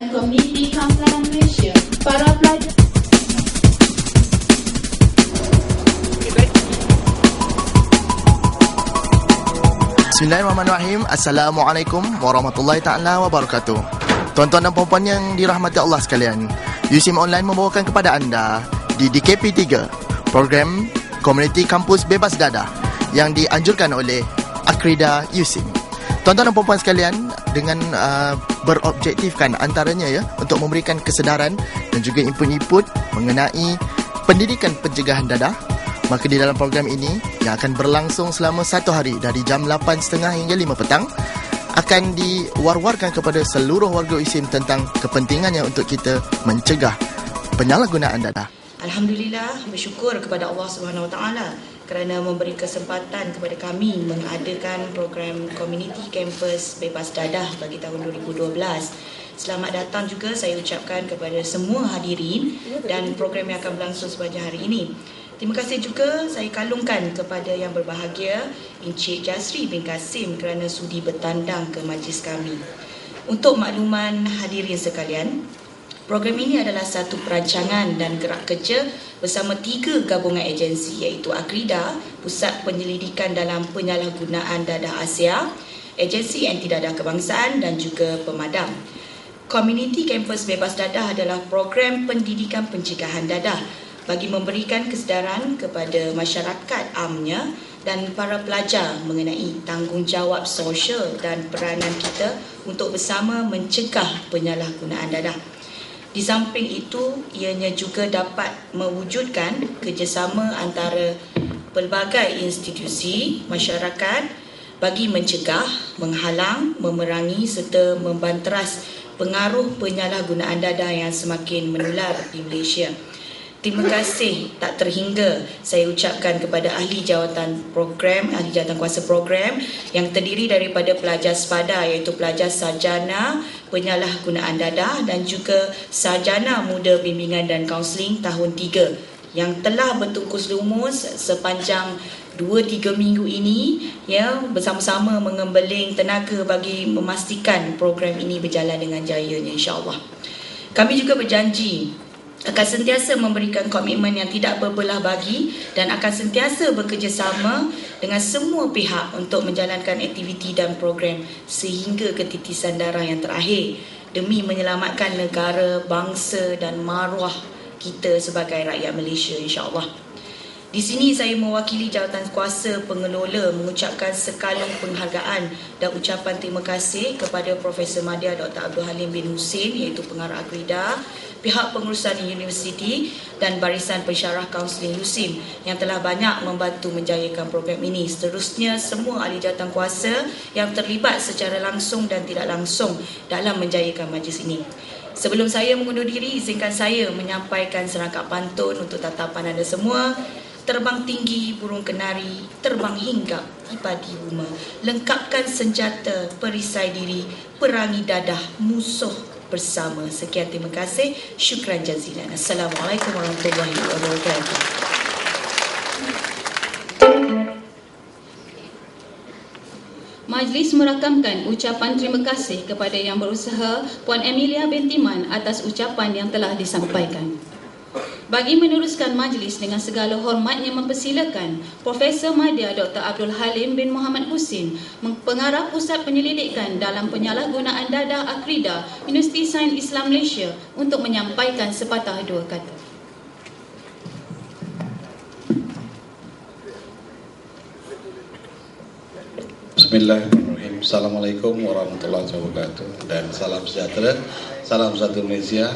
Komiti Kaunselan Malaysia, para pelajar. Bismillahirrahmanirrahim. Assalamualaikum warahmatullahi ta'ala wabarakatuh. Tuan-tuan dan puan-puan yang dirahmati Allah sekalian, USIM Online membawakan kepada anda di DKP3, program Komuniti Kampus Bebas Dadah yang dianjurkan oleh Akrida USIM. Tuan-tuan dan puan-puan sekalian, dengan berobjektifkan antaranya untuk memberikan kesedaran dan juga input-input mengenai pendidikan pencegahan dadah. Maka di dalam program ini yang akan berlangsung selama 1 hari dari jam 8.30 hingga 5 petang akan diwar-warkan kepada seluruh warga USIM tentang kepentingannya untuk kita mencegah penyalahgunaan dadah. Alhamdulillah, bersyukur kepada Allah SWT kerana memberi kesempatan kepada kami mengadakan program Community Campus Bebas Dadah bagi tahun 2012. Selamat datang juga saya ucapkan kepada semua hadirin dan program yang akan berlangsung sepanjang hari ini. Terima kasih juga saya kalungkan kepada yang berbahagia Encik Jasri bin Kasim kerana sudi bertandang ke majlis kami. Untuk makluman hadirin sekalian, program ini adalah satu perancangan dan gerak kerja bersama 3 gabungan agensi iaitu Akrida, Pusat Penyelidikan dalam Penyalahgunaan Dadah Asia, Agensi Anti Dadah Kebangsaan dan juga Pemadam. Community Campus Bebas Dadah adalah program pendidikan pencegahan dadah bagi memberikan kesedaran kepada masyarakat amnya dan para pelajar mengenai tanggungjawab sosial dan peranan kita untuk bersama mencegah penyalahgunaan dadah. Di samping itu, ianya juga dapat mewujudkan kerjasama antara pelbagai institusi masyarakat bagi mencegah, menghalang, memerangi serta membanteras pengaruh penyalahgunaan dadah yang semakin menular di Malaysia. Terima kasih tak terhingga saya ucapkan kepada ahli jawatan program, ahli jawatan kuasa program yang terdiri daripada pelajar sepada iaitu pelajar sarjana penyalahgunaan dadah dan juga sarjana muda bimbingan dan kaunseling tahun 3 yang telah bertungkus lumus sepanjang 2-3 minggu ini bersama-sama mengembeling tenaga bagi memastikan program ini berjalan dengan jayanya insya-Allah. Kami juga berjanji akan sentiasa memberikan komitmen yang tidak berbelah bagi dan akan sentiasa bekerjasama dengan semua pihak untuk menjalankan aktiviti dan program sehingga ketitisan darah yang terakhir demi menyelamatkan negara, bangsa dan maruah kita sebagai rakyat Malaysia insya-Allah. Di sini saya mewakili jawatan kuasa pengelola mengucapkan sekalung penghargaan dan ucapan terima kasih kepada Profesor Madya Dr. Abdul Halim bin Hussein iaitu pengarah Akrida, pihak pengurusan universiti dan barisan pensyarah kaunseling USIM yang telah banyak membantu menjayakan program ini. Seterusnya semua ahli jawatan kuasa yang terlibat secara langsung dan tidak langsung dalam menjayakan majlis ini. Sebelum saya mengundur diri, izinkan saya menyampaikan serangkap pantun untuk tatapan anda semua. Terbang tinggi burung kenari, terbang hinggap di padi bunga. Lengkapkan senjata, perisai diri, perangi dadah musuh bersama. Sekian, terima kasih. Syukran jazilan. Assalamualaikum warahmatullahi wabarakatuh. Majlis merakamkan ucapan terima kasih kepada yang berusaha Puan Emilia binti Man atas ucapan yang telah disampaikan. Bagi meneruskan majlis dengan segala hormat yang mempersilakan Profesor Madya Dr. Abdul Halim bin Muhammad Husin, Pengarah Pusat Penyelidikan dalam Penyalahgunaan Dadah Akrida, Universiti Sains Islam Malaysia untuk menyampaikan sepatah dua kata. Bismillahirrahmanirrahim. Assalamualaikum warahmatullahi wabarakatuh dan salam sejahtera, salam satu Malaysia.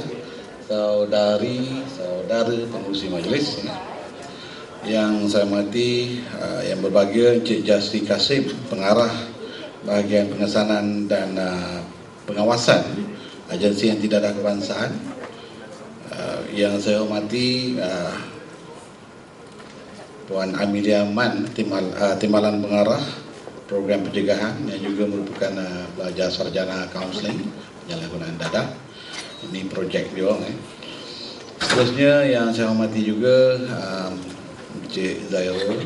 Saudara pengurusi majlis yang saya hormati, yang berbahagia Encik Jasri Kasim, pengarah bahagian pengesanan dan pengawasan agensi yang tidak ada kebangsaan, yang saya hormati Puan Amelia Man, timbalan pengarah program pencegahan yang juga merupakan pelajar sarjana kaunseling penyalahgunaan dadah. Ini projek dia. Seterusnya yang saya hormati juga Encik Zairul,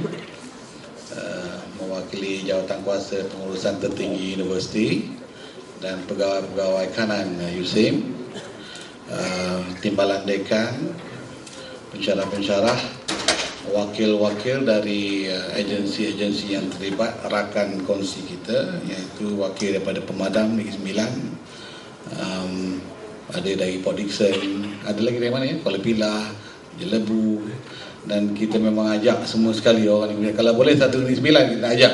mewakili jawatan kuasa pengurusan tertinggi universiti dan pegawai-pegawai kanan USIM timbalan dekan, pensyarah-pensyarah, wakil-wakil dari agensi-agensi yang terlibat, rakan kongsi kita, iaitu wakil daripada Pemadam Negeri Sembilan, ada dari Port Dickson, ada lagi dari mana ya, Kuala Pilah, Jelebu, dan kita memang ajak semua sekali orang ni. Kalau boleh satu Negeri Sembilan kita ajak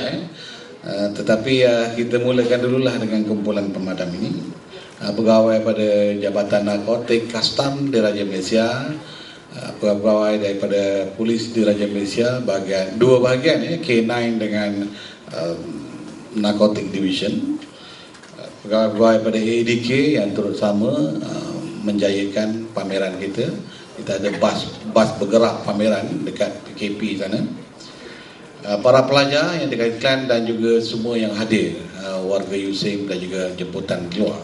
tetapi kita mulakan dululah dengan kumpulan pemadam ini. Pegawai pada Jabatan Narkotik Kastam di Raja Malaysia, pegawai daripada Polis di Raja Malaysia, dua bahagian K9 dengan Narcotic Division, pegawai pada ADK yang turut sama menjayakan pameran kita. Kita ada bas bergerak pameran dekat PKP sana. Para pelajar yang dikaitkan dan juga semua yang hadir, warga USIM dan juga jemputan keluar.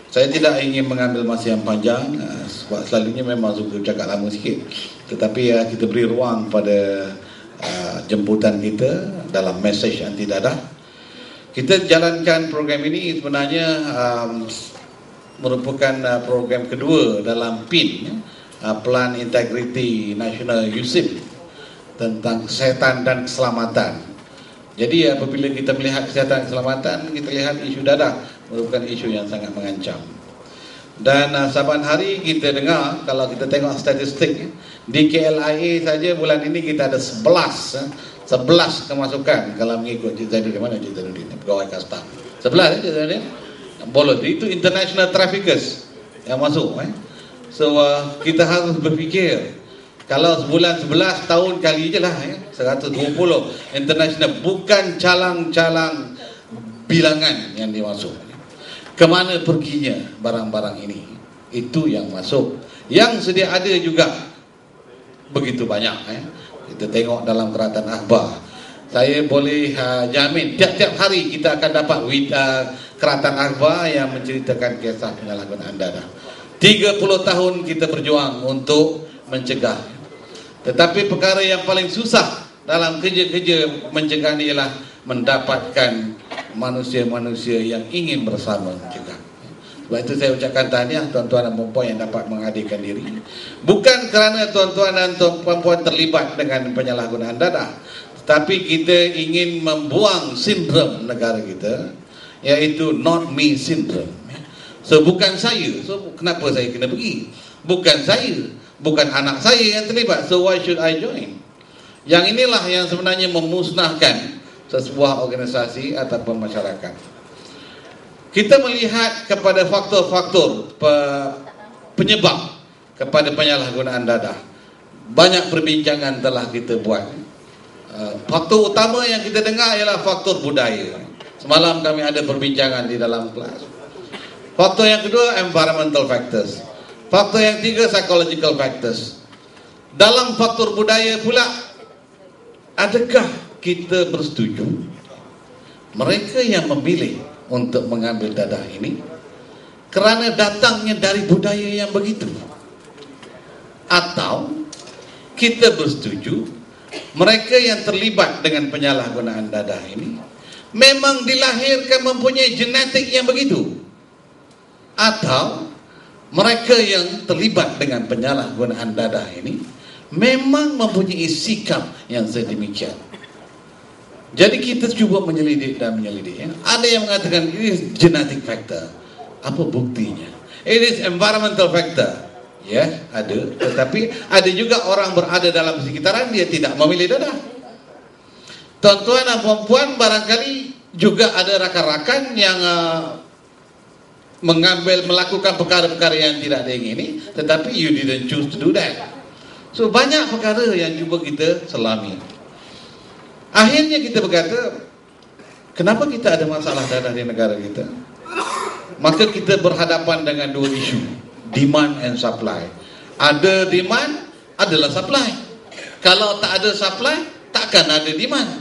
Saya tidak ingin mengambil masa yang panjang sebab selalunya memang suka cakap lama sikit. Tetapi kita beri ruang pada jemputan kita dalam mesej anti dadah. Kita jalankan program ini sebenarnya merupakan program kedua dalam PIN, Plan Integrity National USIM, tentang kesihatan dan keselamatan. Jadi apabila kita melihat kesihatan dan keselamatan, kita lihat isu dadah merupakan isu yang sangat mengancam. Dan saban hari kita dengar, kalau kita tengok statistik di KLIA saja bulan ini kita ada 11 kemasukan kalau mengikut Cik Zainuddin. Mana Cik Zainuddin? Pegawai Kastam 11 Cik Zainuddin bolos. Itu international traffickers yang masuk. So kita harus berfikir, kalau sebulan 11 tahun kali je lah 120 international, bukan calang-calang bilangan yang dimasuk. Kemana perginya barang-barang ini? Itu yang masuk. Yang sedia ada juga begitu banyak. Kita tengok dalam keratan akhbar, saya boleh jamin tiap-tiap hari kita akan dapat keratan akhbar yang menceritakan kisah penyalahgunaan dadah. 30 tahun kita berjuang untuk mencegah. Tetapi perkara yang paling susah dalam kerja-kerja mencegah ni ialah mendapatkan manusia-manusia yang ingin bersama mencegah. Sebab itu saya ucapkan tahniah tuan-tuan dan puan-puan yang dapat menghadirkan diri. Bukan kerana tuan-tuan dan puan-puan terlibat dengan penyalahgunaan dadah, tetapi kita ingin membuang sindrom negara kita, iaitu not me syndrome. So bukan saya, so kenapa saya kena pergi? Bukan saya, bukan anak saya yang terlibat, so why should I join? Yang inilah yang sebenarnya memusnahkan sebuah organisasi ataupun masyarakat. Kita melihat kepada faktor-faktor penyebab kepada penyalahgunaan dadah. Banyak perbincangan telah kita buat. Faktor utama yang kita dengar ialah faktor budaya. Semalam kami ada perbincangan di dalam kelas. Faktor yang kedua, environmental factors. Faktor yang tiga, psychological factors. Dalam faktor budaya pula, adakah kita bersetuju mereka yang memilih untuk mengambil dadah ini kerana datangnya dari budaya yang begitu? Atau kita bersetuju mereka yang terlibat dengan penyalahgunaan dadah ini memang dilahirkan mempunyai genetik yang begitu? Atau mereka yang terlibat dengan penyalahgunaan dadah ini memang mempunyai sikap yang sedemikian? Jadi kita cuba menyelidik dan menyelidik. Ada yang mengatakan ini genetic factor. Apa buktinya? It is environmental factor. Ya, ada. Tetapi ada juga orang berada dalam sekitaran dia tidak memilih dadah. Tuan-tuan dan puan-puan, barangkali juga ada rakan-rakan yang melakukan perkara-perkara yang tidak diingini, tetapi you didn't choose to do that. So banyak perkara yang cuba kita selami. Akhirnya kita berkata, kenapa kita ada masalah dadah di negara kita? Maka kita berhadapan dengan dua isu, demand and supply. Ada demand, adalah supply. Kalau tak ada supply, takkan ada demand.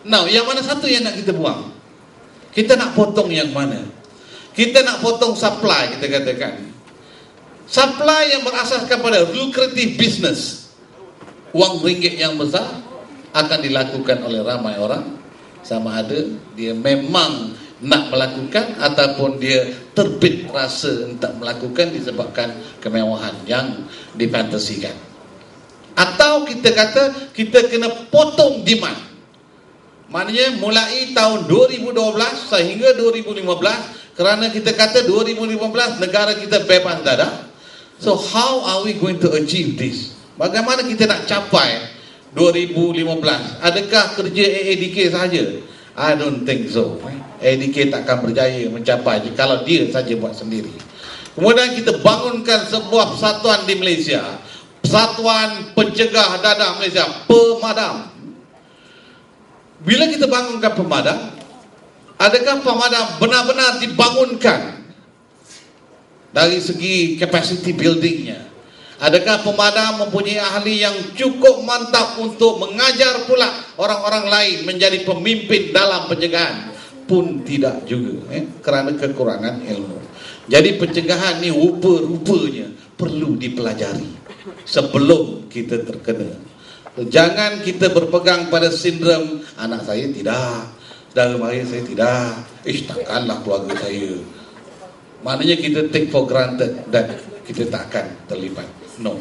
Now, yang mana satu yang nak kita buang? Kita nak potong yang mana? Kita nak potong supply, kita katakan. Supply yang berasaskan pada lucrative business, wang ringgit yang besar, akan dilakukan oleh ramai orang, sama ada dia memang nak melakukan ataupun dia terbit rasa untuk melakukan disebabkan kemewahan yang difantasikan. Atau kita kata kita kena potong demand. Maknanya mulai tahun 2012 sehingga 2015, kerana kita kata 2015 negara kita bebas dadah. So how are we going to achieve this? Bagaimana kita nak capai 2015? Adakah kerja AADK sahaja? I don't think so. AADK takkan berjaya mencapai kalau dia saja buat sendiri. Kemudian kita bangunkan sebuah persatuan di Malaysia, Persatuan Pencegah Dadah Malaysia, Pemadam. Bila kita bangunkan Pemadam, adakah Pemadam benar-benar dibangunkan dari segi capacity buildingnya? Adakah Pemadam mempunyai ahli yang cukup mantap untuk mengajar pula orang-orang lain menjadi pemimpin dalam pencegahan? Pun tidak juga, kerana kekurangan ilmu. Jadi pencegahan ni rupa-rupanya perlu dipelajari sebelum kita terkena. Jangan kita berpegang pada sindrom anak saya tidak, saudara mara saya tidak, takkanlah keluarga saya. Maknanya kita take for granted dan kita takkan terlibat. No.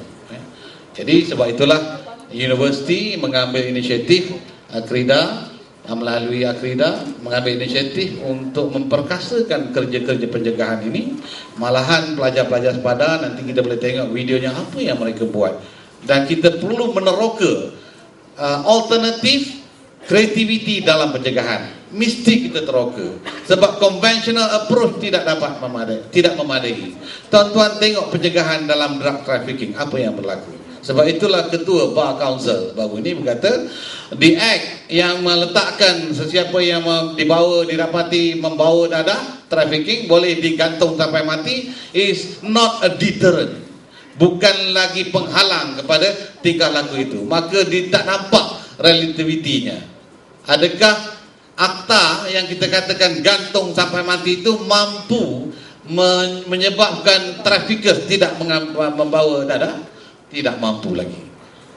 Jadi sebab itulah universiti mengambil inisiatif Akrida, melalui Akrida mengambil inisiatif untuk memperkasakan kerja-kerja pencegahan ini. Malahan pelajar-pelajar sepadan, nanti kita boleh tengok videonya apa yang mereka buat. Dan kita perlu meneroka alternatif kreativiti dalam pencegahan. Mesti kita teroka. Sebab conventional approach tidak memadai. Tuan-tuan tengok pencegahan dalam drug trafficking, apa yang berlaku. Sebab itulah Ketua Bar Council baru ini berkata, the act yang meletakkan sesiapa yang didapati membawa dadah trafficking boleh digantung sampai mati is not a deterrent. Bukan lagi penghalang kepada tingkah laku itu. Maka dia tak nampak relativitinya. Adakah akta yang kita katakan gantung sampai mati itu mampu menyebabkan traffickers tidak membawa dadah? Tidak mampu lagi.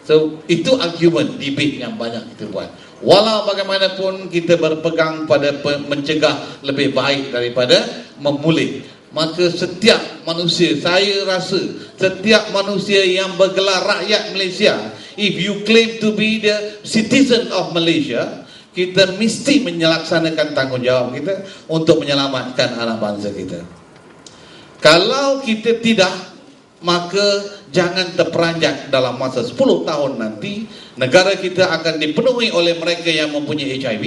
So itu argument, debate yang banyak kita buat. Walau bagaimanapun kita berpegang pada mencegah lebih baik daripada memulih. Maka setiap manusia, saya rasa setiap manusia yang bergelar rakyat Malaysia, if you claim to be the citizen of Malaysia, kita mesti menyelaksanakan tanggungjawab kita untuk menyelamatkan anak bangsa kita. Kalau kita tidak, maka jangan terperanjat dalam masa 10 tahun nanti negara kita akan dipenuhi oleh mereka yang mempunyai HIV.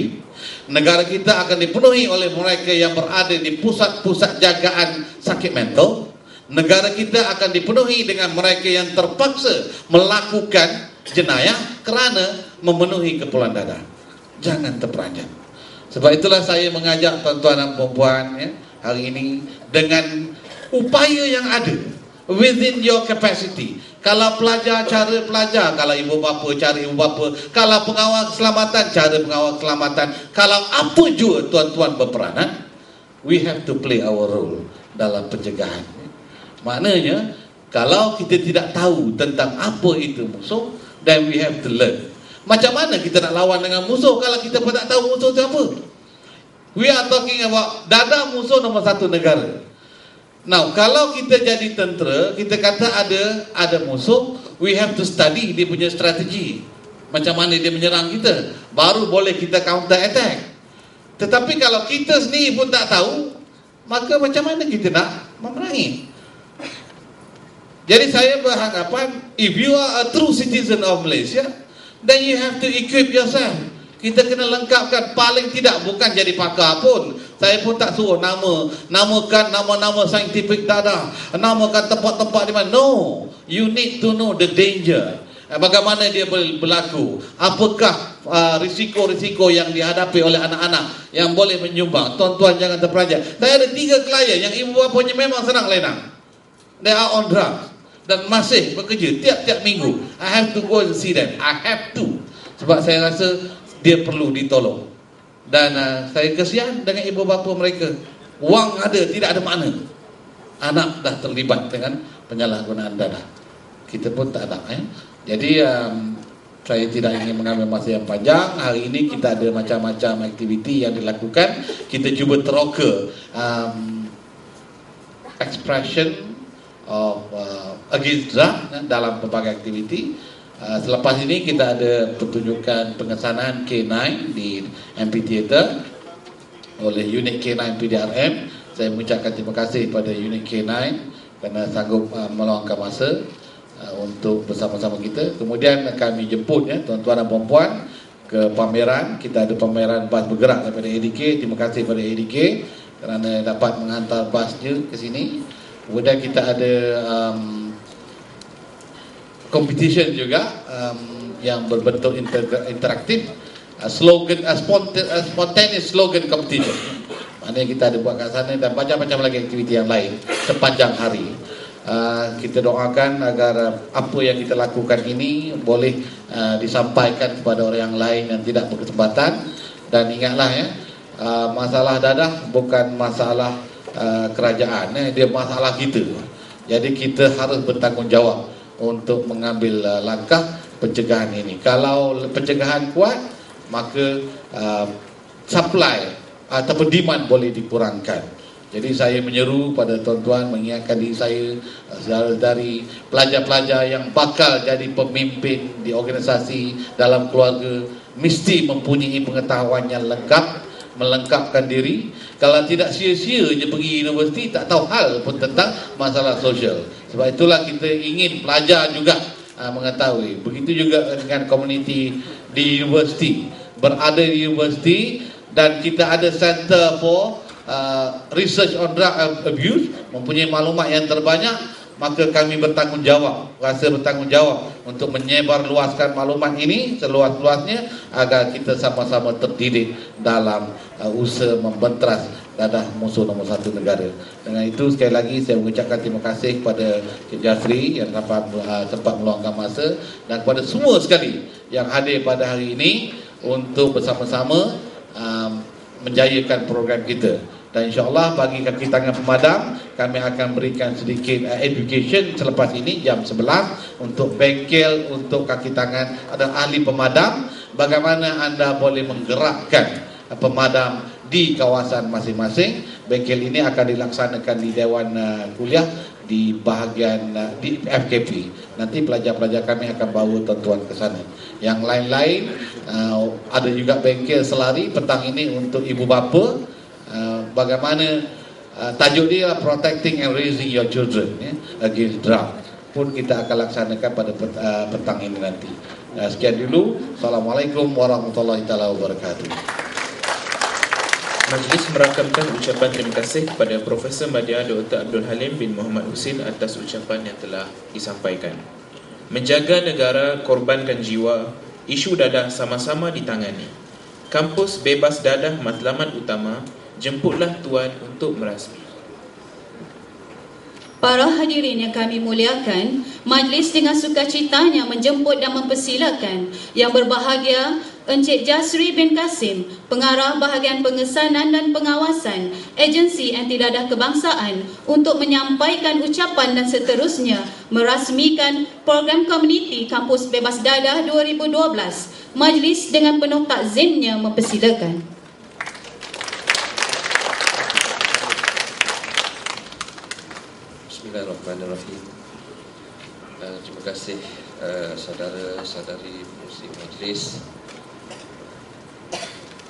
Negara kita akan dipenuhi oleh mereka yang berada di pusat-pusat jagaan sakit mental. Negara kita akan dipenuhi dengan mereka yang terpaksa melakukan jenayah kerana memenuhi keperluan dadah. Jangan terperanjat. Sebab itulah saya mengajak tuan-tuan dan puan-puan hari ini dengan upaya yang ada within your capacity. Kalau pelajar, cara pelajar. Kalau ibu bapa, cara ibu bapa. Kalau pengawal keselamatan, cara pengawal keselamatan. Kalau apa jua tuan-tuan berperanan, we have to play our role dalam pencegahan. Maknanya, kalau kita tidak tahu tentang apa itu musuh, then we have to learn. Macam mana kita nak lawan dengan musuh kalau kita pun tak tahu musuh itu apa? We are talking about dadah musuh nombor satu negara. Now, kalau kita jadi tentera, kita kata ada musuh, we have to study dia punya strategi. Macam mana dia menyerang kita, baru boleh kita counter attack. Tetapi kalau kita sendiri pun tak tahu, maka macam mana kita nak memerangi? Jadi saya beranggapan, if you are a true citizen of Malaysia, then you have to equip yourself. Kita kena lengkapkan, paling tidak bukan jadi pakar pun. Saya pun tak suruh namakan nama-nama saintifik dadah, namakan tempat-tempat di mana. No, you need to know the danger. Bagaimana dia berlaku? Apakah risiko-risiko yang dihadapi oleh anak-anak yang boleh menyumbang? Tuan-tuan jangan terperanjat. Saya ada 3 klien yang ibu bapanya memang senang lenang. They are on drugs dan masih bekerja tiap-tiap minggu. I have to go and see them. I have to. Sebab saya rasa dia perlu ditolong. Dan saya kesian dengan ibu bapa mereka. Wang ada, tidak ada makna. Anak dah terlibat dengan penyalahgunaan dadah. Kita pun tak ada. Jadi saya tidak ingin mengambil masa yang panjang. Hari ini kita ada macam-macam aktiviti yang dilakukan. Kita cuba teroka expression of against drug dalam pelbagai aktiviti. Selepas ini kita ada pertunjukan pengesanan K9 di MP Theatre oleh unit K9 PDRM. Saya mengucapkan terima kasih kepada unit K9 kerana sanggup meluangkan masa untuk bersama-sama kita. Kemudian kami jemput tuan-tuan dan puan-puan ke pameran. Kita ada pameran bas bergerak daripada ADK. Terima kasih kepada ADK kerana dapat menghantar basnya ke sini. Kemudian kita ada competition juga yang berbentuk interaktif, spontaneous slogan competition. Maknanya kita ada buat kat sana dan macam-macam lagi aktiviti yang lain sepanjang hari. Kita doakan agar apa yang kita lakukan ini boleh disampaikan kepada orang yang lain yang tidak berkesempatan. Dan ingatlah masalah dadah bukan masalah kerajaan, dia masalah kita. Jadi kita harus bertanggungjawab untuk mengambil langkah pencegahan ini. Kalau pencegahan kuat, maka supply ataupun demand boleh dikurangkan. Jadi saya menyeru pada tuan-tuan, mengingatkan diri saya dari pelajar-pelajar yang bakal jadi pemimpin di organisasi dalam keluarga, mesti mempunyai pengetahuan yang lengkap, melengkapkan diri. Kalau tidak, sia-sia je pergi universiti, tak tahu hal pun tentang masalah sosial. Sebab itulah kita ingin pelajar juga mengetahui. Begitu juga dengan komuniti di universiti. Berada di universiti dan kita ada Center for Research on Drug Abuse, mempunyai maklumat yang terbanyak, maka kami bertanggungjawab, rasa bertanggungjawab untuk menyebar luaskan maklumat ini seluas-luasnya agar kita sama-sama terdidik dalam usaha membentras dadah musuh nombor satu negara. Dengan itu sekali lagi saya mengucapkan terima kasih kepada Cik Jafri yang dapat sempat meluangkan masa, dan kepada semua sekali yang hadir pada hari ini untuk bersama-sama menjayakan program kita. Dan insyaAllah bagi kaki tangan pemadam, kami akan berikan sedikit education selepas ini jam 11 untuk bengkel, untuk kaki tangan ada ahli pemadam, bagaimana anda boleh menggerakkan pemadam di kawasan masing-masing. Bengkel ini akan dilaksanakan di Dewan Kuliah di bahagian di FKP. Nanti pelajar-pelajar kami akan bawa tuan-tuan ke sana. Yang lain-lain ada juga bengkel selari petang ini untuk ibu bapa. Bagaimana tajuk dia protecting and raising your children against drug pun kita akan laksanakan pada petang ini nanti. Sekian dulu. Assalamualaikum warahmatullahi wabarakatuh. Majlis merakamkan ucapan terima kasih kepada Profesor Madya Dr. Abdul Halim bin Muhammad Husin atas ucapan yang telah disampaikan. Menjaga negara, korbankan jiwa, isu dadah sama-sama ditangani. Kampus bebas dadah matlamat utama, jemputlah tuan untuk merasmi. Para hadirin yang kami muliakan, majlis dengan sukacitanya menjemput dan mempersilakan Yang berbahagia Encik Jasri bin Kasim, Pengarah Bahagian Pengesanan dan Pengawasan Agensi Anti Dadah Kebangsaan, untuk menyampaikan ucapan dan seterusnya merasmikan program komuniti Kampus Bebas Dadah 2012. Majlis dengan penuh takzimnya mempersilakan. Bismillahirrahmanirrahim. Terima kasih saudara-saudari muslim majlis.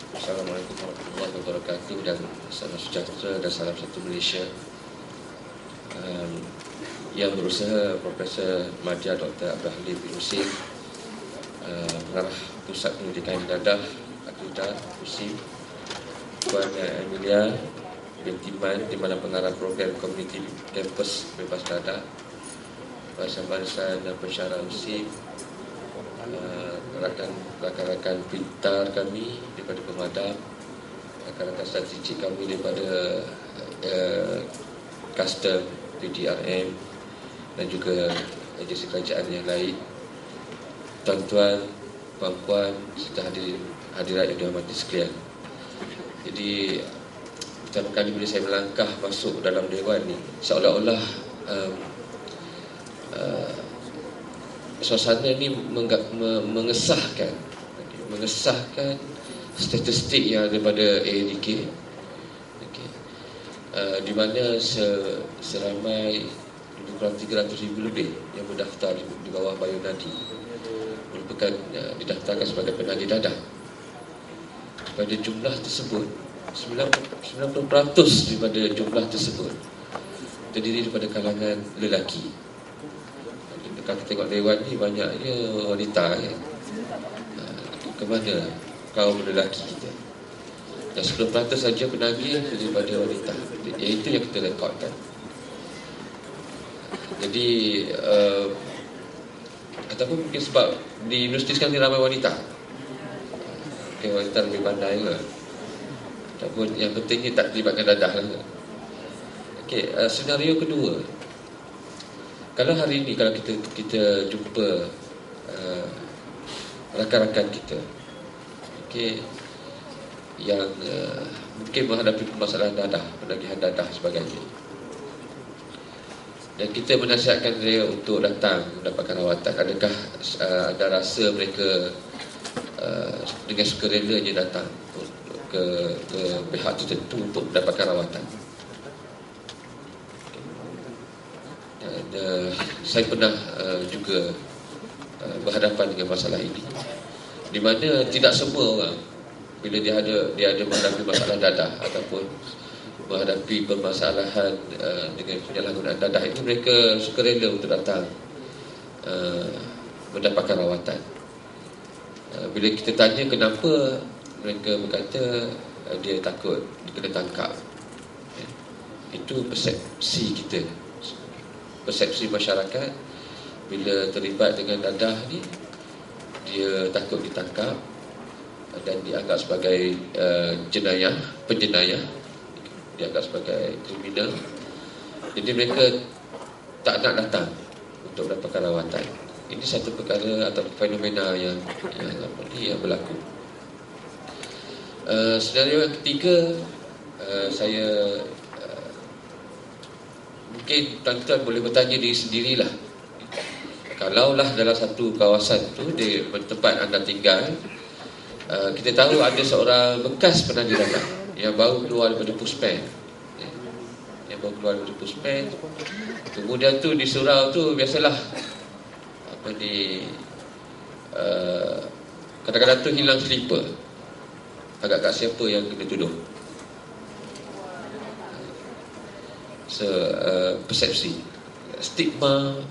Assalamualaikum warahmatullahi wabarakatuh dan salam sejahtera dan salam satu Malaysia. Yang berusaha Profesor Madya Dr. Abdul Halim bin Husin, Pengarah Pusat Pendidikan Dadah Akidah Husin, Puan Emilia binti Man, di mana pengarah program komuniti kampus bebas dadah, barisan-barisan dan pensyarah Husin, rakan-rakan pintar kami daripada pemadam, rakan-rakan statistik kami daripada custom PDRM dan juga agensi kerajaan yang lain, tuan-tuan, puan-puan serta hadirat yang dihormati sekalian. Jadi pertama kali bila saya melangkah masuk dalam dewan ni, seolah-olah suasana ni mengesahkan statistik yang ada pada AADK, di mana seramai lebih kurang 300,000 lebih yang mendaftar di bawah Bayonadi merupakan didaftarkan sebagai penagih dadah. Pada jumlah tersebut 90% daripada jumlah tersebut terdiri daripada kalangan lelaki. Kalau kita tengok dewan ni banyaknya wanita ya. Ke mana kaum lelaki kita? Dan 10% saja penagih daripada wanita. Itu yang kita rekodkan. Jadi ataupun mungkin sebab di universiti sekarang ni ramai wanita. Mungkin wanita lebih pandai ke. Ataupun yang pentingnya tak terlibatkan dadah lah. Okey, senario kedua. Kalau hari ini kalau kita jumpa rakan-rakan kita, okey, yang mungkin menghadapi permasalahan dadah, penagihan dadah sebagainya, dan kita menasihatkan dia untuk datang mendapatkan rawatan, adakah ada rasa mereka dengan sukarelanya datang ke pihak tertentu untuk mendapatkan rawatan? Dan saya pernah juga berhadapan dengan masalah ini, di mana tidak semua orang bila dia ada menghadapi masalah dadah ataupun menghadapi permasalahan dengan penyalahgunaan dadah itu, mereka sukarela untuk datang mendapatkan rawatan. Bila kita tanya kenapa, mereka berkata dia takut dia kena tangkap. Itu persepsi kita, persepsi masyarakat. Bila terlibat dengan dadah ni, dia takut ditangkap dan dianggap sebagai penjenayah, dianggap sebagai kriminal. Jadi mereka tak nak datang untuk mendapatkan rawatan. Ini satu perkara atau fenomena yang berlaku. Senario yang ketiga, saya mungkin tuan-tuan boleh bertanya diri sendirilah. Kalaulah dalam satu kawasan tu, di tempat anda tinggal, kita tahu ada seorang bekas penagih dadah yang baru keluar daripada puspen, kemudian tu di surau tu biasalah kadang-kadang tu hilang slipper. Agak-agak siapa yang kena tuduh? Persepsi, stigma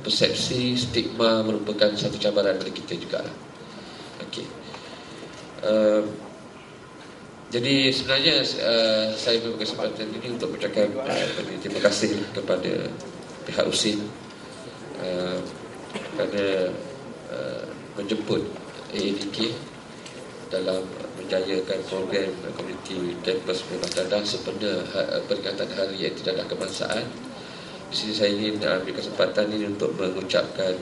merupakan satu cabaran bagi kita juga. Okey. Jadi sebenarnya saya berbagai kesempatan ini untuk mengucapkan terima kasih kepada pihak USIN kerana menjemput AADK dalam menjayakan program komuniti kampus bebas dadah sempena peringatan Hari Anti-Dadah Kebangsaan. Di sini saya ingin ambil kesempatan ini untuk mengucapkan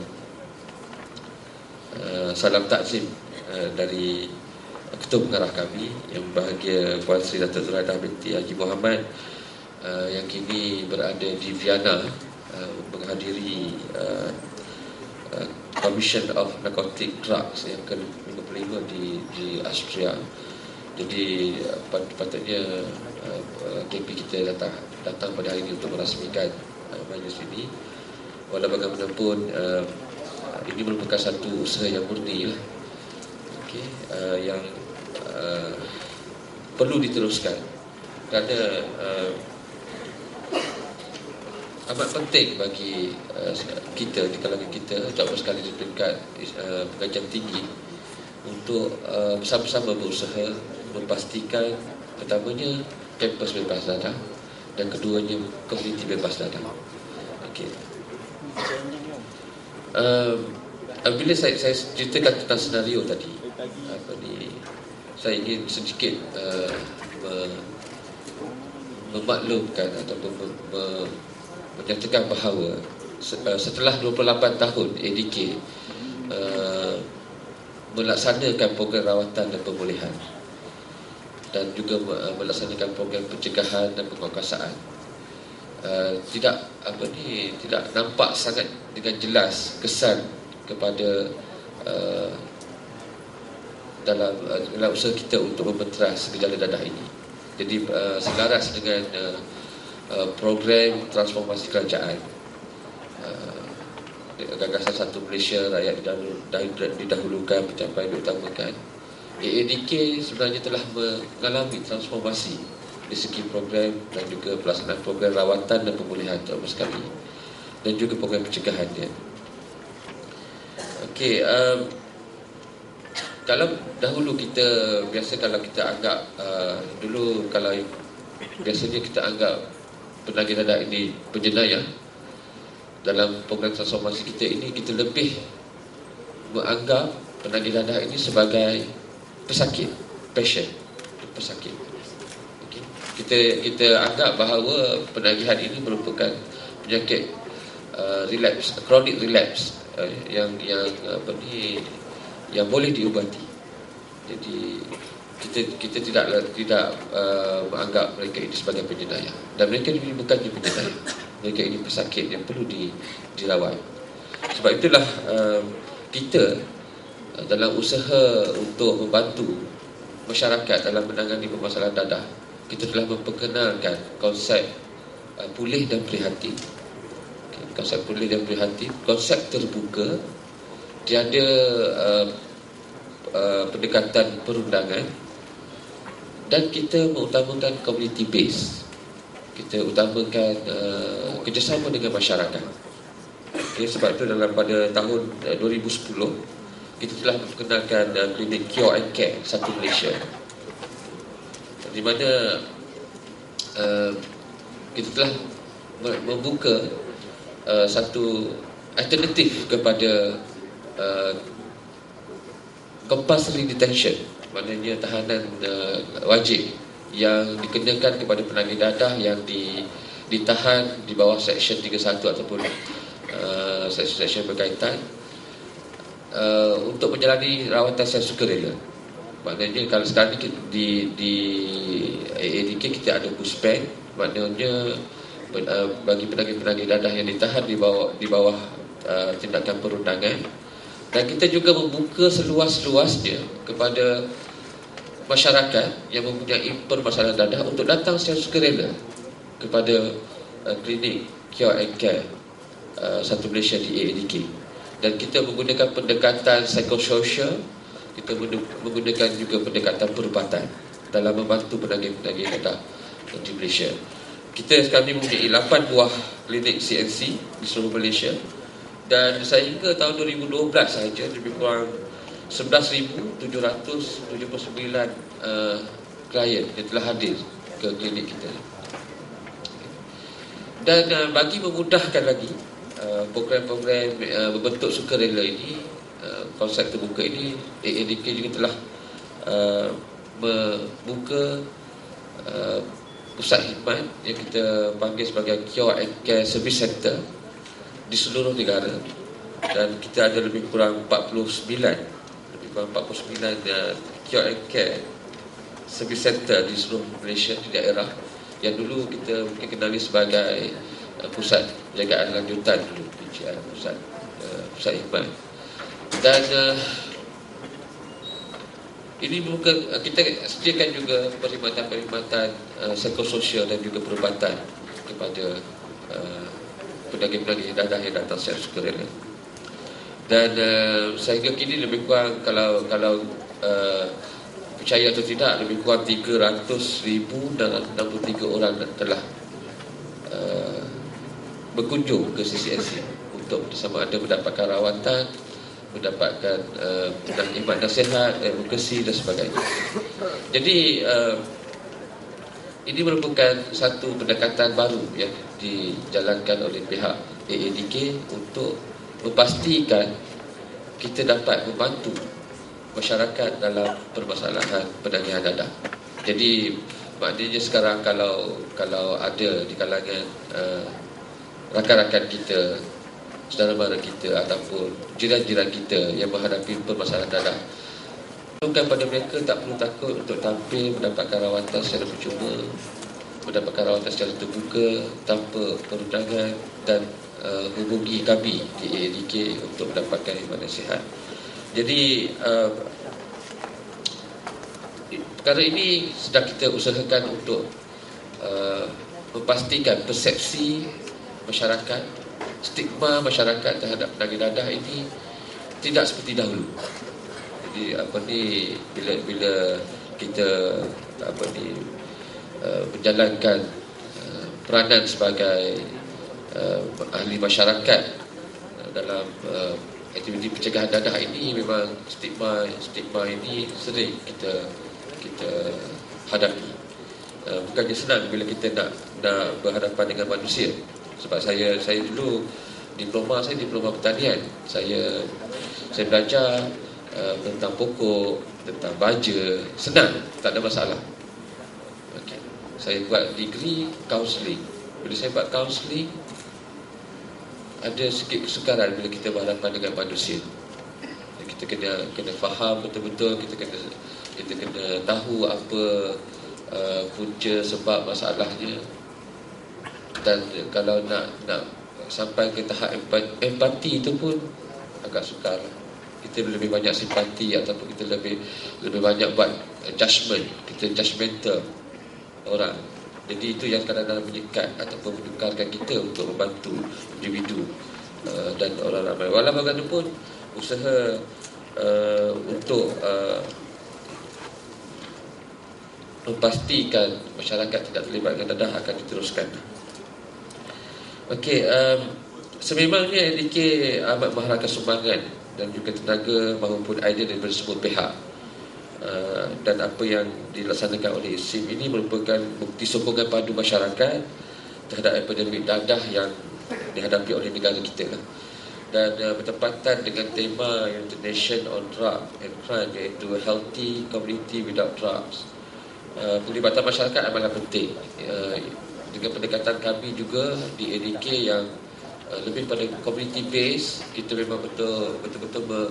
salam takzim dari Ketua Pengarah kami yang berbahagia Puan Sri Datuk Zuraidah binti Haji Muhammad yang kini berada di Vienna menghadiri Commission of Narcotic Drugs yang ke-55 di Austria. Jadi patutnya KP kita datang pada hari ini untuk merasmikan majlis ini. Walau bagaimanapun ini merupakan satu usaha yang murni lah. Okay, yang perlu diteruskan kerana amat penting bagi kita di kalangan kita, terutama sekali di peringkat pengajian tinggi, untuk bersama-sama berusaha memastikan pertamanya kampus bebas dadah dan keduanya komuniti bebas dadah. Okey. Bila saya ceritakan tentang senario tadi, saya ingin sedikit memaklumkan ataupun menyatakan bahawa setelah 28 tahun ADK melaksanakan program rawatan dan pemulihan dan juga melaksanakan program pencegahan dan penguatkuasaan, tidak nampak sangat dengan jelas kesan kepada dalam usaha kita untuk membenteras gejala dadah ini. Jadi selaras dengan program transformasi kerajaan, gagasan Satu Malaysia, rakyat didahulukan, pencapaian diutamakan, AADK sebenarnya telah mengalami transformasi di segi program dan juga pelaksanaan program rawatan dan pemulihan terutama sekali, dan juga program pencegahannya. Okey, kalau dahulu kita biasa, kalau kita anggap dulu, kalau biasanya kita anggap penagih dadah ini penjenayah, dalam program transformasi kita ini kita lebih menganggap penagih dadah ini sebagai pesakit, pasien, pesakit. Okay. Kita anggap bahawa penagihan ini merupakan penyakit relapse, chronic relapse, yang boleh diubati. Jadi kita tidak menganggap mereka ini sebagai penjenayah, dan mereka ini bukannya penjenayah, mereka ini pesakit yang perlu dirawat. Sebab itulah kita dalam usaha untuk membantu masyarakat dalam menangani permasalahan dadah, kita telah memperkenalkan konsep pulih dan prihatin. Konsep pulih dan prihatin, konsep terbuka, tiada pendekatan perundangan, dan kita mengutamakan community base. Kita utamakan kerjasama dengan masyarakat. Okay, sebab itu pada tahun 2010 kita telah memperkenalkan klinik Cure and Care Satu Malaysia, di mana kita telah membuka satu alternatif kepada compulsory detention, maknanya tahanan wajib yang dikenakan kepada penagih dadah yang ditahan di bawah Seksyen 31 ataupun seksyen berkaitan untuk menjalani rawatan secara sukarela. Maknanya kalau sekarang di AADK kita ada buspen, maknanya bagi penagih-penagih dadah yang ditahan di bawah tindakan perundangan. Dan kita juga membuka seluas-luasnya kepada masyarakat yang mempunyai permasalahan dadah untuk datang secara sukarela kepada klinik Cure and Care Satu Malaysia di AADK. Dan kita menggunakan pendekatan psikososial, kita menggunakan juga pendekatan perubatan dalam membantu penagih-penagih dadah di Malaysia. Kita sekarang ini mempunyai 8 buah klinik CNC di seluruh Malaysia, dan sehingga tahun 2012 sahaja lebih kurang 11,779 klien yang telah hadir ke klinik kita. Dan bagi memudahkan lagi program-program berbentuk sukarela ini, konsep terbuka ini, AADK juga telah membuka pusat khidmat yang kita panggil sebagai Cure and Care Service Center di seluruh negara, dan kita ada lebih kurang 49 Cure and Care Service Center di seluruh Malaysia, di daerah yang dulu kita mungkin kenali sebagai pusat jagaan lanjutan dulu, PJI, pusat khidmat. Dan ini bukan, kita sediakan juga perkhidmatan psikososial dan juga perubatan kepada penagih-penagih dadah yang datang secara sukarela. Dan sehingga kini lebih kurang, kalau percaya atau tidak, lebih kurang 300,063 orang telah berkunjung ke CCSC untuk sama ada mendapatkan rawatan, mendapatkan khidmat nasihat, advokasi dan sebagainya. Jadi ini merupakan satu pendekatan baru yang dijalankan oleh pihak AADK untuk memastikan kita dapat membantu masyarakat dalam permasalahan penagihan dadah. Jadi maknanya sekarang kalau ada di kalangan rakan-rakan kita, saudara mara kita ataupun jiran-jiran kita yang menghadapi permasalahan dadah, bukan pada mereka tak perlu takut untuk tampil mendapatkan rawatan secara percuma, mendapatkan rawatan secara terbuka tanpa perundangan, dan hubungi kami di ADK untuk mendapatkan khidmat nasihat. Jadi perkara ini sedang kita usahakan untuk memastikan persepsi masyarakat, stigma masyarakat terhadap penyakit dadah ini tidak seperti dahulu. Jadi bila kita menjalankan peranan sebagai ahli masyarakat dalam aktiviti pencegahan dadah ini, memang stigma ini sering kita hadapi. Bukannya senang bila kita nak berhadapan dengan manusia. Sebab saya dulu diploma pertanian. Saya belajar tentang pokok, tentang baja, senang, tak ada masalah. Okay. Saya buat degree counselling. Bila saya buat counselling, ada sikit kesukaran bila kita berhadapan dengan manusia. Kita kena faham betul-betul, kita kena tahu apa punca sebab masalahnya. Dan kalau nak sampai ke tahap empati itu pun agak sukar. Kita lebih banyak simpati ataupun kita lebih banyak buat judgement, kita judgemental orang. Jadi itu yang kadang-kadang menyekat ataupun menukarkan kita untuk membantu individu dan orang ramai. Walau bagaimanapun usaha untuk memastikan masyarakat tidak terlibat dengan dadah akan diteruskan. Okey, sememangnya ADK amat mengharapkan sumbangan dan juga tenaga maupun idea daripada semua pihak. Dan apa yang dilaksanakan oleh SIM ini merupakan bukti sokongan padu masyarakat terhadap epidemik dadah yang dihadapi oleh negara kita lah. Dan bertepatan dengan tema United Nations on Drug and Crime, iaitu Healthy Community Without Drugs. Pelibatan masyarakat adalah penting. Dengan pendekatan kami juga di ADK yang lebih pada community base, kita memang betul-betul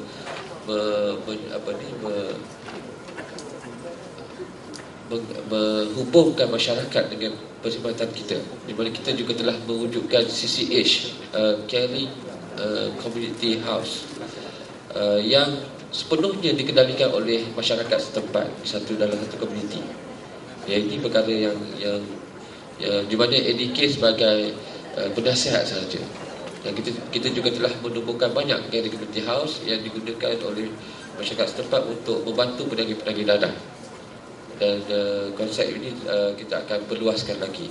menghubungkan masyarakat dengan perkhidmatan kita, di mana kita juga telah mewujudkan CCH, Caring Community House, yang sepenuhnya dikendalikan oleh masyarakat setempat dalam satu komuniti. Ya, ini perkara yang di mana ADK sebagai penasihat sahaja. Dan kita juga telah menubuhkan banyak Caring Community House yang digunakan oleh masyarakat setempat untuk membantu penagih-penagih dadah. Dan konsep ini kita akan perluaskan lagi.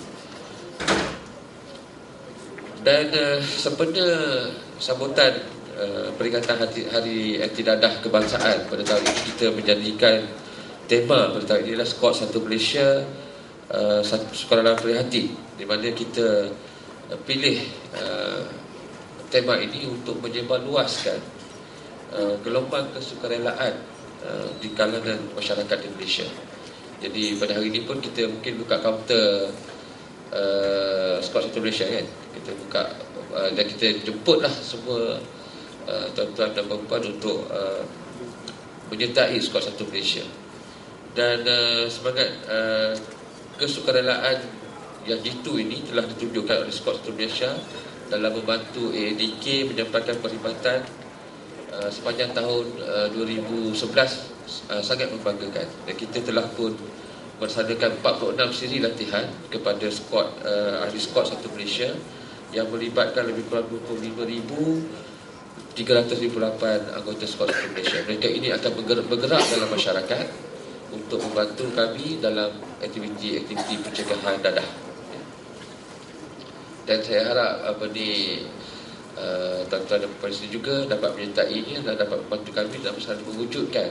Dan sempena sambutan peringatan Hari Anti Dadah Kebangsaan pada tahun ini, kita menjadikan tema pada tahun ini adalah Squad Satu Malaysia, Sukarela Prihatin, di mana kita pilih tema ini untuk menyebarluaskan gelombang kesukarelaan di kalangan masyarakat di Malaysia. Jadi pada hari ini pun kita mungkin buka kaunter Squad Satu Malaysia kan. Kita buka dan kita jemputlah semua tuan-tuan dan perempuan untuk menyertai Squad Satu Malaysia. Dan semangat kesukarelaan yang jitu ini telah ditunjukkan oleh Squad Satu Malaysia dalam membantu ADK menyampaikan perkhidmatan sepanjang tahun 2011 sangat membanggakan. Dan kita telah pun melaksanakan 46 siri latihan kepada ahli Squad Satu Malaysia yang melibatkan lebih kurang 25,358 anggota Squad Satu Malaysia. Mereka ini akan bergerak dalam masyarakat untuk membantu kami dalam aktiviti pencegahan dadah. Dan saya harap tuan-tuan dan puan juga dapat menyertainya dan dapat membantu kami dalam usaha mewujudkan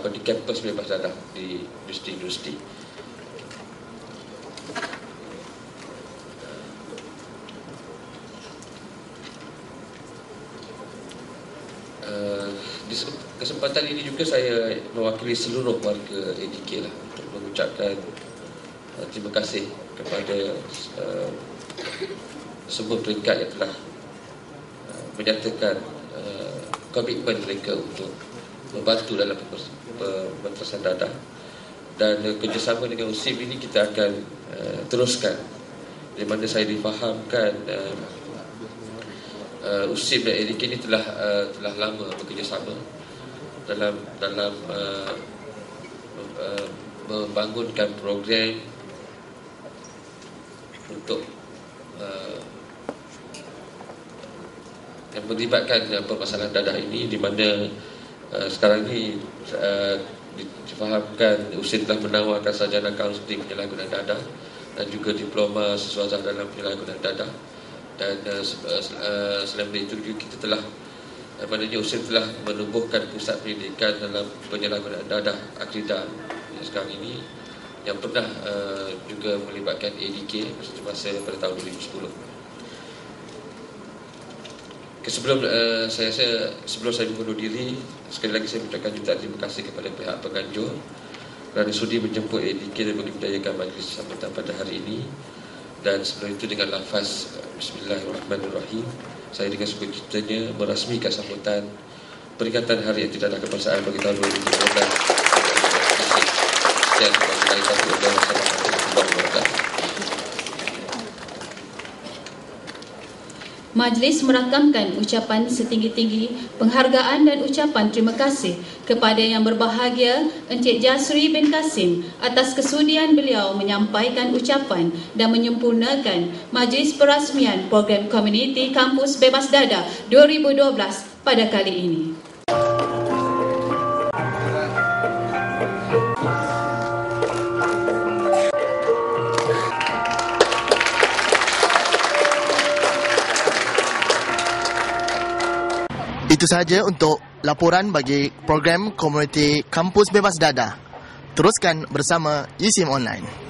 di kampus bebas dadah di universiti-universiti. Di kesempatan ini juga saya mewakili seluruh warga ADK lah untuk mengucapkan terima kasih kepada semua peringkat yang telah menyatakan komitmen mereka untuk membantu dalam pembatasan dadah. Dan kerjasama dengan USIM ini kita akan teruskan di mana saya difahamkan USIM dan ADK ini telah lama bekerjasama dalam membangunkan program untuk yang melibatkan permasalahan dadah ini, di mana sekarang ini difahamkan USIM telah menawarkan sarjana kaunseling penyalahgunaan dadah dan juga diploma siswazah dalam penyalahgunaan dadah. Dan selain itu juga kita telah maknanya USIM telah menubuhkan pusat pendidikan dalam penyalahgunaan dadah Akrida sekarang ini, yang pernah juga melibatkan ADK masa pada tahun 2010. Sebelum saya mengundur diri, sekali lagi saya mengucapkan jutaan terima kasih kepada pihak penganjur kerana sudi menjemput ADK dan memberdayakan majlis sambutan pada hari ini. Dan sebelum itu dengan lafaz Bismillahirrahmanirrahim, saya dengan sebegitunya merasmikan sambutan peringatan Hari Anti Dadah Kebangsaan bagi tahun 2012. Dan Majlis merakamkan ucapan setinggi-tinggi penghargaan dan ucapan terima kasih kepada Yang Berbahagia Encik Jasri bin Kasim atas kesudian beliau menyampaikan ucapan dan menyempurnakan Majlis Perasmian Program Komuniti Kampus Bebas Dadah 2012 pada kali ini. Itu sahaja untuk laporan bagi program Komuniti Kampus Bebas Dadah. Teruskan bersama USIM Online.